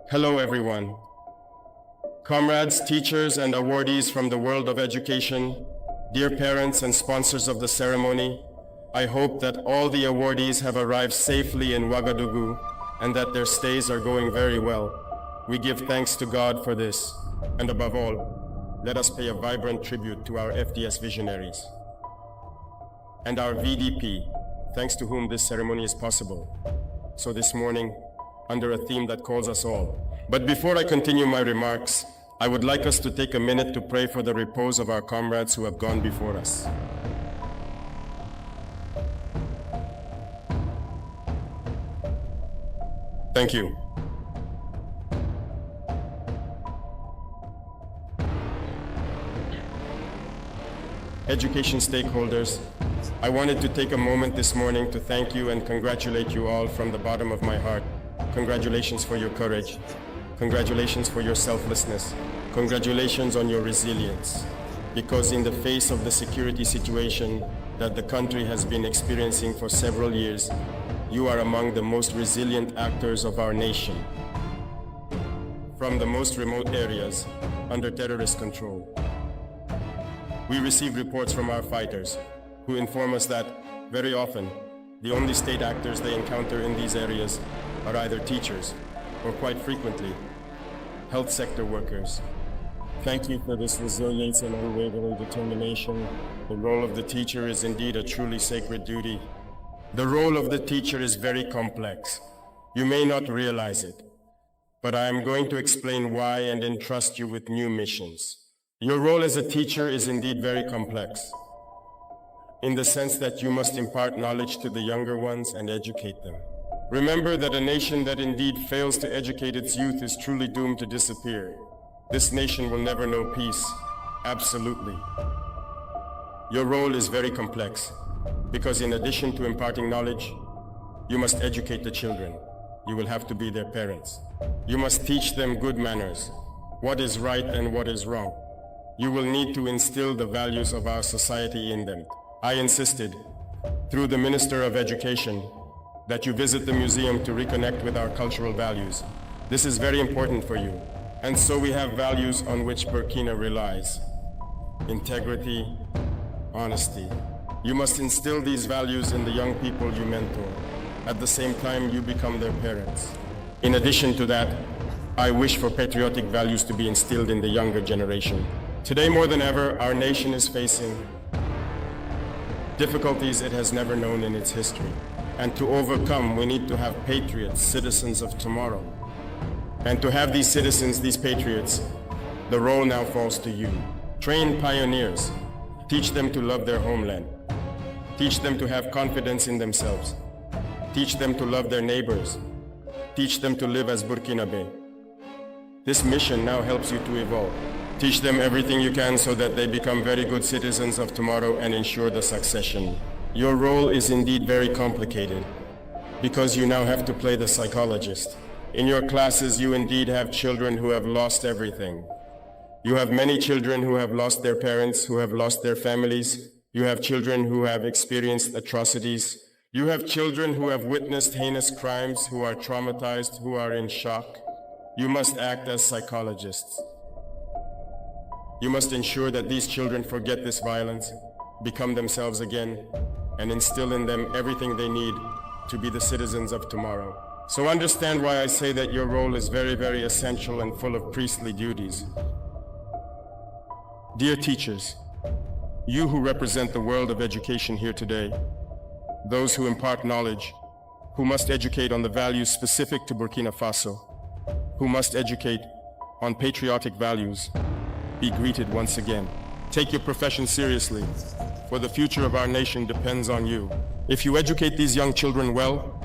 Hello, everyone. Comrades, teachers, and awardees from the world of education, dear parents and sponsors of the ceremony, I hope that all the awardees have arrived safely in Ouagadougou and that their stays are going very well. We give thanks to God for this, and above all, let us pay a vibrant tribute to our FDS visionaries and our VDP, thanks to whom this ceremony is possible. So this morning, under a theme that calls us all. But before I continue my remarks, I would like us to take a minute to pray for the repose of our comrades who have gone before us. Thank you. Education stakeholders, I wanted to take a moment this morning to thank you and congratulate you all from the bottom of my heart. Congratulations for your courage. Congratulations for your selflessness. Congratulations on your resilience. Because in the face of the security situation that the country has been experiencing for several years, you are among the most resilient actors of our nation. From the most remote areas under terrorist control. We receive reports from our fighters who inform us that very often the only state actors they encounter in these areas are either teachers or quite frequently health sector workers. Thank you for this resilience and unwavering determination. The role of the teacher is indeed a truly sacred duty. The role of the teacher is very complex. You may not realize it, but I am going to explain why and entrust you with new missions. Your role as a teacher is indeed very complex, in the sense that you must impart knowledge to the younger ones and educate them. Remember that a nation that indeed fails to educate its youth is truly doomed to disappear. This nation will never know peace. Absolutely. Your role is very complex, because in addition to imparting knowledge, you must educate the children. You will have to be their parents. You must teach them good manners, what is right and what is wrong. You will need to instill the values of our society in them. I insisted, through the Minister of Education, that you visit the museum to reconnect with our cultural values. This is very important for you. And so we have values on which Burkina relies. Integrity, honesty. You must instill these values in the young people you mentor. At the same time, you become their parents. In addition to that, I wish for patriotic values to be instilled in the younger generation. Today more than ever, our nation is facing difficulties it has never known in its history. And to overcome, we need to have patriots, citizens of tomorrow. And to have these citizens, these patriots, the role now falls to you. Train pioneers. Teach them to love their homeland. Teach them to have confidence in themselves. Teach them to love their neighbors. Teach them to live as Burkinabe. This mission now helps you to evolve. Teach them everything you can so that they become very good citizens of tomorrow and ensure the succession. Your role is indeed very complicated because you now have to play the psychologist. In your classes, you indeed have children who have lost everything. You have many children who have lost their parents, who have lost their families. You have children who have experienced atrocities. You have children who have witnessed heinous crimes, who are traumatized, who are in shock. You must act as psychologists. You must ensure that these children forget this violence, become themselves again, and instill in them everything they need to be the citizens of tomorrow. So understand why I say that your role is very, very essential and full of priestly duties. Dear teachers, you who represent the world of education here today, those who impart knowledge, who must educate on the values specific to Burkina Faso, who must educate on patriotic values, be greeted once again. Take your profession seriously, for the future of our nation depends on you. If you educate these young children well,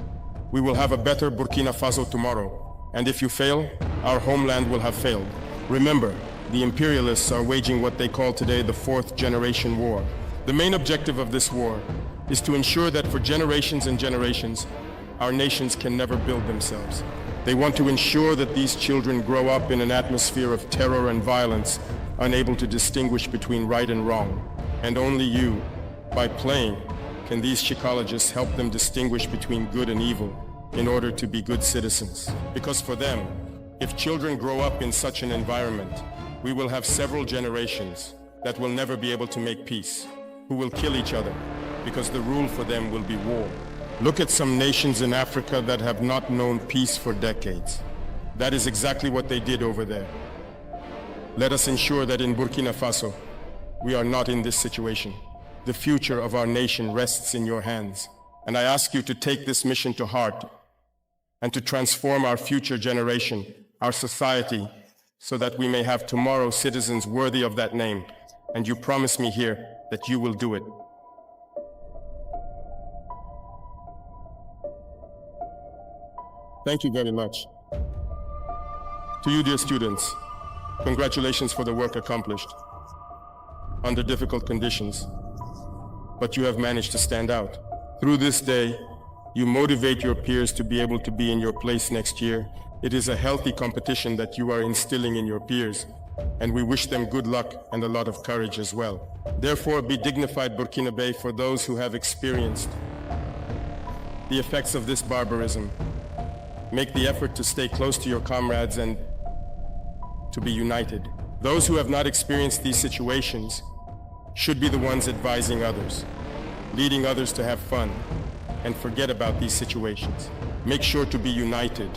we will have a better Burkina Faso tomorrow. And if you fail, our homeland will have failed. Remember, the imperialists are waging what they call today the fourth generation war. The main objective of this war is to ensure that for generations and generations, our nations can never build themselves. They want to ensure that these children grow up in an atmosphere of terror and violence, unable to distinguish between right and wrong. And only you, by playing, can these psychologists help them distinguish between good and evil in order to be good citizens. Because for them, If children grow up in such an environment, we will have several generations that will never be able to make peace, who will kill each other, because the rule for them will be war. Look at some nations in Africa that have not known peace for decades. That is exactly what they did over there. Let us ensure that in Burkina Faso, we are not in this situation. The future of our nation rests in your hands, and I ask you to take this mission to heart and to transform our future generation, our society, so that we may have tomorrow's citizens worthy of that name. And you promise me here that you will do it. Thank you very much. To you, dear students, congratulations for the work accomplished under difficult conditions, but you have managed to stand out. Through this day, you motivate your peers to be able to be in your place next year. It is a healthy competition that you are instilling in your peers, and we wish them good luck and a lot of courage as well. Therefore, be dignified, Burkinabe, for those who have experienced the effects of this barbarism. Make the effort to stay close to your comrades and to be united. Those who have not experienced these situations should be the ones advising others, leading others to have fun and forget about these situations. Make sure to be united,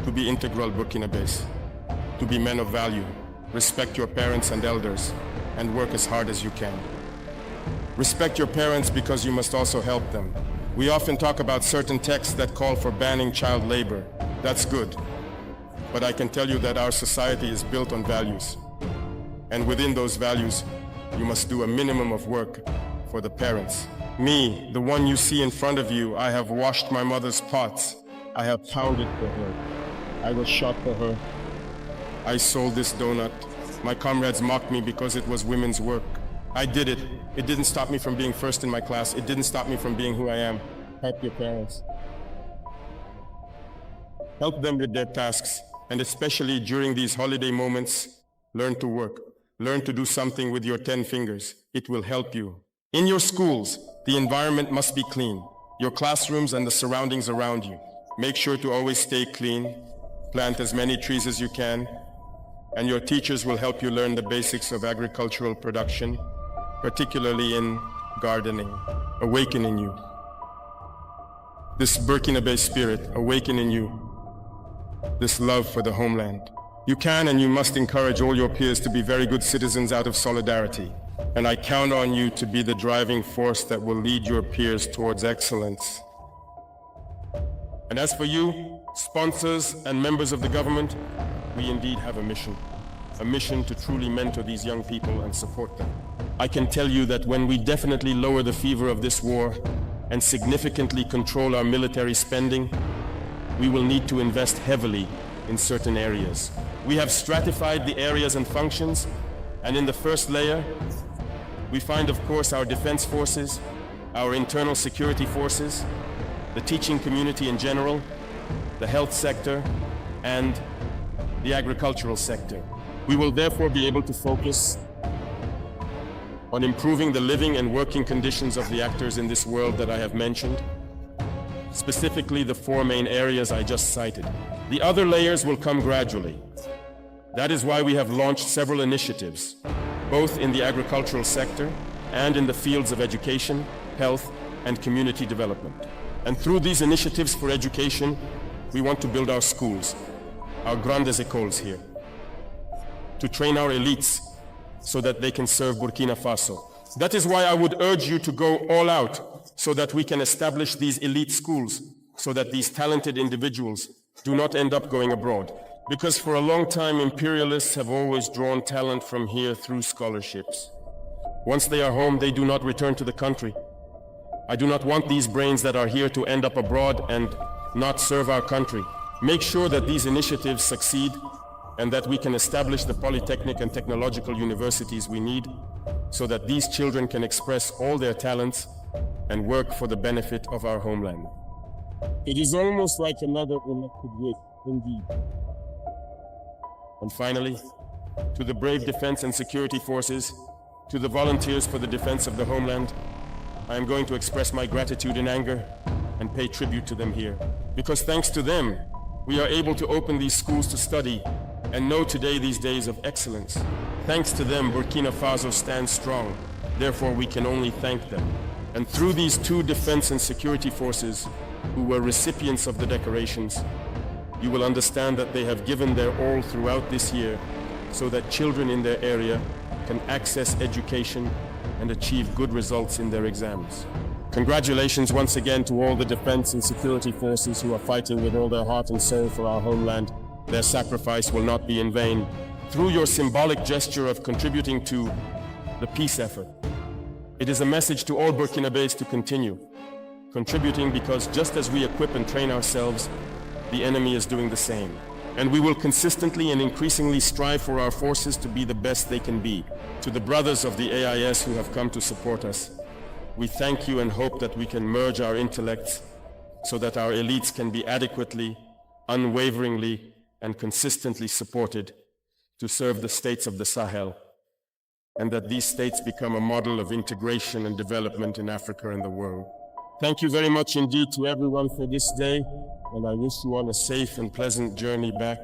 to be integral Burkinabés, to be men of value, respect your parents and elders, and work as hard as you can. Respect your parents because you must also help them. We often talk about certain texts that call for banning child labor. That's good. But I can tell you that our society is built on values. And within those values, you must do a minimum of work for the parents. Me, the one you see in front of you, I have washed my mother's pots. I have pounded for her. I was shot for her. I sold this donut. My comrades mocked me because it was women's work. I did it. It didn't stop me from being first in my class. It didn't stop me from being who I am. Help your parents. Help them with their tasks. And especially during these holiday moments, learn to work. Learn to do something with your 10 fingers. It will help you. In your schools, the environment must be clean. Your classrooms and the surroundings around you. Make sure to always stay clean. Plant as many trees as you can. And your teachers will help you learn the basics of agricultural production, particularly in gardening. Awaken in you this Burkinabe spirit, awaken in you this love for the homeland. You can and you must encourage all your peers to be very good citizens out of solidarity. And I count on you to be the driving force that will lead your peers towards excellence. And as for you, sponsors and members of the government, we indeed have a mission to truly mentor these young people and support them. I can tell you that when we definitely lower the fever of this war and significantly control our military spending, we will need to invest heavily in certain areas. We have stratified the areas and functions, and in the first layer, we find, of course, our defense forces, our internal security forces, the teaching community in general, the health sector, and the agricultural sector. We will therefore be able to focus on improving the living and working conditions of the actors in this world that I have mentioned, specifically the 4 main areas I just cited. The other layers will come gradually. That is why we have launched several initiatives, both in the agricultural sector and in the fields of education, health, and community development. And through these initiatives for education, we want to build our schools, our grandes écoles here, to train our elites so that they can serve Burkina Faso. That is why I would urge you to go all out so that we can establish these elite schools, so that these talented individuals do not end up going abroad. Because for a long time, imperialists have always drawn talent from here through scholarships. Once they are home, they do not return to the country. I do not want these brains that are here to end up abroad and not serve our country. Make sure that these initiatives succeed and that we can establish the polytechnic and technological universities we need so that these children can express all their talents and work for the benefit of our homeland. It is almost like another elected wish, indeed. And finally, to the brave defense and security forces, to the volunteers for the defense of the homeland, I am going to express my gratitude in anger and pay tribute to them here. Because thanks to them, we are able to open these schools to study and know today these days of excellence. Thanks to them, Burkina Faso stands strong. Therefore, we can only thank them. And through these two defense and security forces, who were recipients of the decorations, you will understand that they have given their all throughout this year so that children in their area can access education and achieve good results in their exams. Congratulations once again to all the defense and security forces who are fighting with all their heart and soul for our homeland. Their sacrifice will not be in vain. Through your symbolic gesture of contributing to the peace effort, it is a message to all Burkinabés to continue contributing, because just as we equip and train ourselves, the enemy is doing the same. And we will consistently and increasingly strive for our forces to be the best they can be. To the brothers of the AIS who have come to support us, we thank you and hope that we can merge our intellects so that our elites can be adequately, unwaveringly, and consistently supported to serve the states of the Sahel, and that these states become a model of integration and development in Africa and the world. Thank you very much indeed to everyone for this day, and I wish you all a safe and pleasant journey back.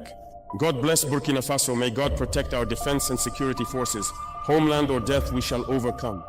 God bless Burkina Faso. May God protect our defense and security forces. Homeland or death, we shall overcome.